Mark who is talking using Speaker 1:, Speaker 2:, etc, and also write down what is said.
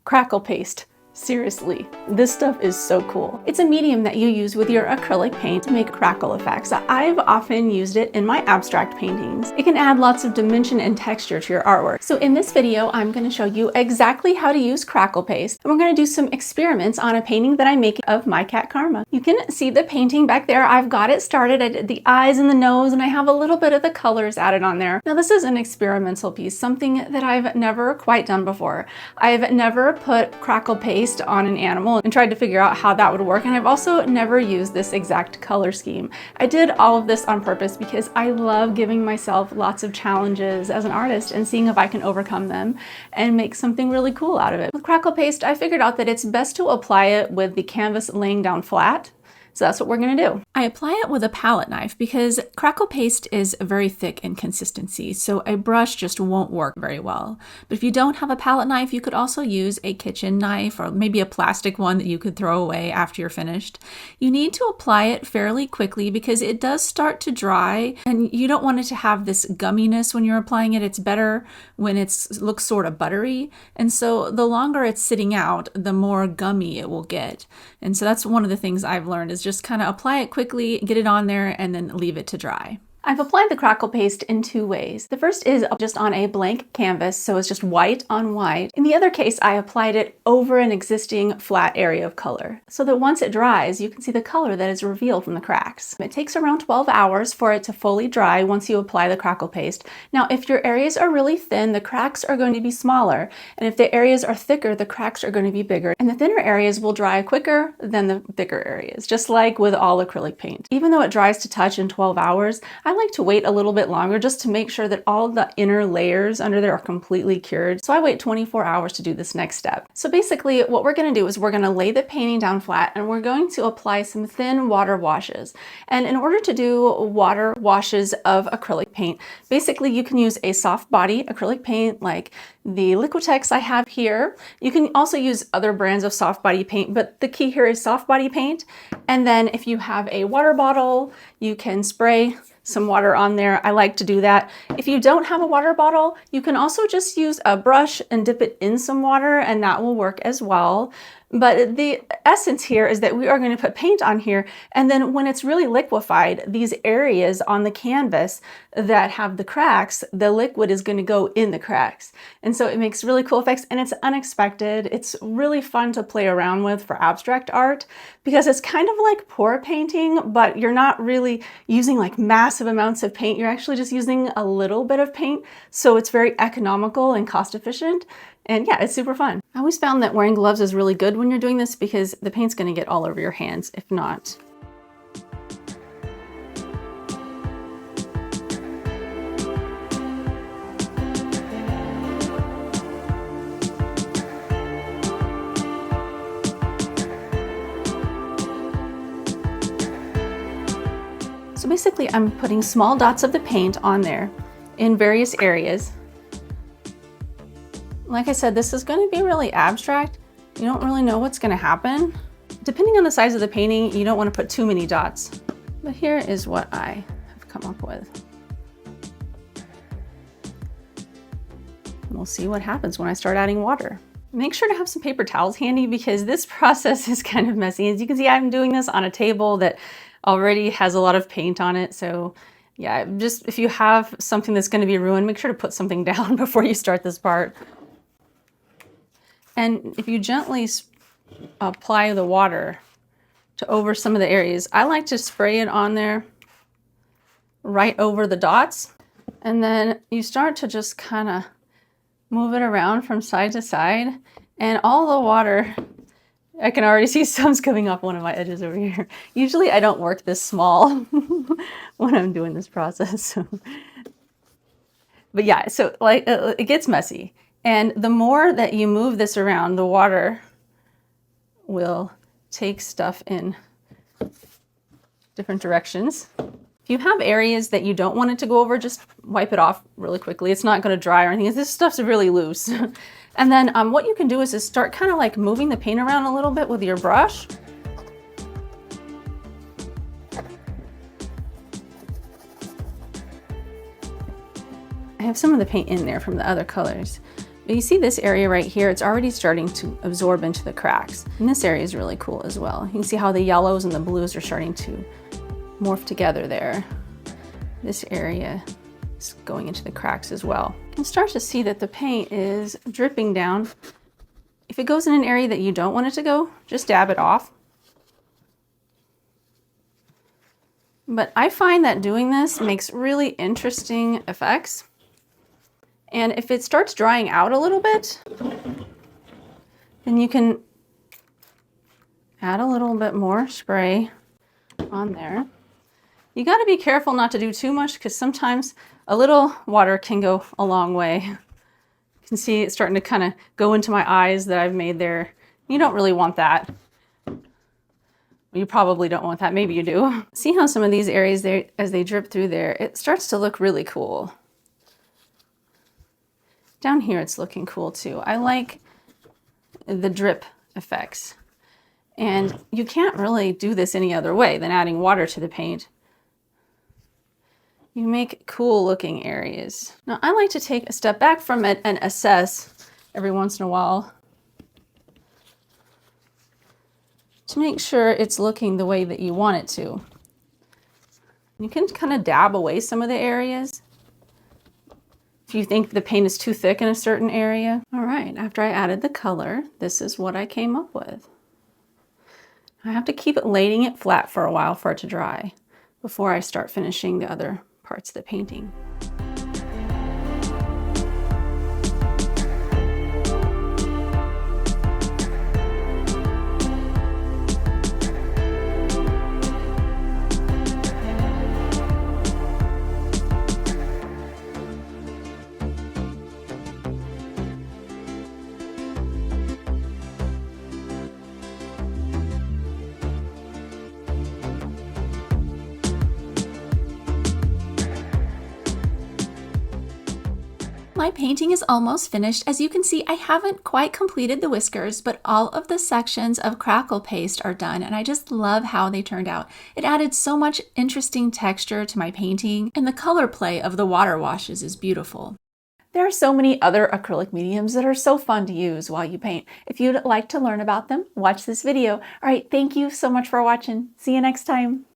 Speaker 1: Crackle Paste. Seriously, this stuff is so cool. It's a medium that you use with your acrylic paint to make crackle effects. I've often used it in my abstract paintings. It can add lots of dimension and texture to your artwork. So in this video, I'm going to show you exactly how to use Crackle Paste. And we're going to do some experiments on a painting that I make of my cat Karma. You can see the painting back there. I've got it started. I did the eyes and the nose, and I have a little bit of the colors added on there. Now this is an experimental piece, something that I've never quite done before. I've never put Crackle Paste on an animal and tried to figure out how that would work, and I've also never used this exact color scheme. I did all of this on purpose because I love giving myself lots of challenges as an artist and seeing if I can overcome them and make something really cool out of it. With Crackle Paste, I figured out that it's best to apply it with the canvas laying down flat. So that's what we're going to do. I apply it with a palette knife because Crackle Paste is very thick in consistency, so a brush just won't work very well. But if you don't have a palette knife, you could also use a kitchen knife or maybe a plastic one that you could throw away after you're finished. You need to apply it fairly quickly because it does start to dry, and you don't want it to have this gumminess when you're applying it. It's better when it looks sort of buttery, and so the longer it's sitting out, the more gummy it will get. And so that's one of the things I've learned, is just kind of apply it quickly, get it on there, and then leave it to dry. I've applied the Crackle Paste in two ways. The first is just on a blank canvas, so it's just white on white. In the other case, I applied it over an existing flat area of color, so that once it dries, you can see the color that is revealed from the cracks. It takes around 12 hours for it to fully dry once you apply the Crackle Paste. Now, if your areas are really thin, the cracks are going to be smaller, and if the areas are thicker, the cracks are going to be bigger, and the thinner areas will dry quicker than the thicker areas, just like with all acrylic paint. Even though it dries to touch in 12 hours, I like to wait a little bit longer just to make sure that all the inner layers under there are completely cured. So I wait 24 hours to do this next step. So basically what we're going to do is we're going to lay the painting down flat, and we're going to apply some thin water washes. And in order to do water washes of acrylic paint, basically you can use a soft body acrylic paint like the Liquitex I have here. You can also use other brands of soft body paint, but the key here is soft body paint. And then if you have a water bottle, you can spray some water on there. I like to do that. If you don't have a water bottle, you can also just use a brush and dip it in some water, and that will work as well. But the essence here is that we are going to put paint on here, and then when it's really liquefied, these areas on the canvas that have the cracks, the liquid is going to go in the cracks. And so it makes really cool effects, and it's unexpected. It's really fun to play around with for abstract art because it's kind of like pour painting, but you're not really using like massive amounts of paint. You're actually just using a little bit of paint. So it's very economical and cost efficient. And yeah, it's super fun. I always found that wearing gloves is really good when you're doing this because the paint's going to get all over your hands if not. So basically I'm putting small dots of the paint on there in various areas. Like I said, this is going to be really abstract. You don't really know what's going to happen. Depending on the size of the painting, you don't want to put too many dots. But here is what I have come up with. We'll see what happens when I start adding water. Make sure to have some paper towels handy because this process is kind of messy. As you can see, I'm doing this on a table that already has a lot of paint on it. So yeah, just if you have something that's going to be ruined, make sure to put something down before you start this part. And if you gently apply the water to over some of the areas, I like to spray it on there right over the dots. And then you start to just kind of move it around from side to side. And all the water, I can already see some's coming off one of my edges over here. Usually I don't work this small when I'm doing this process. But yeah, so like it gets messy. And the more that you move this around, the water will take stuff in different directions. If you have areas that you don't want it to go over, just wipe it off really quickly. It's not going to dry or anything. This stuff's really loose. And then what you can do is start kind of like moving the paint around a little bit with your brush. I have some of the paint in there from the other colors. But you see this area right here, it's already starting to absorb into the cracks. And this area is really cool as well. You can see how the yellows and the blues are starting to morph together there. This area is going into the cracks as well. You can start to see that the paint is dripping down. If it goes in an area that you don't want it to go, just dab it off. But I find that doing this makes really interesting effects. And if it starts drying out a little bit, then you can add a little bit more spray on there. You got to be careful not to do too much because sometimes a little water can go a long way. You can see it's starting to kind of go into my eyes that I've made there. You don't really want that. You probably don't want that. Maybe you do. See how some of these areas there, as they drip through there, it starts to look really cool. Down here it's looking cool too. I like the drip effects. And you can't really do this any other way than adding water to the paint. You make cool looking areas. Now I like to take a step back from it and assess every once in a while to make sure it's looking the way that you want it to. You can kind of dab away some of the areas if you think the paint is too thick in a certain area. All right, after I added the color, this is what I came up with. I have to keep it laying it flat for a while for it to dry before I start finishing the other parts of the painting.
Speaker 2: My painting is almost finished. As you can see, I haven't quite completed the whiskers, but all of the sections of Crackle Paste are done, and I just love how they turned out. It added so much interesting texture to my painting, and the color play of the water washes is beautiful.
Speaker 1: There are so many other acrylic mediums that are so fun to use while you paint. If you'd like to learn about them, watch this video. All right, thank you so much for watching. See you next time.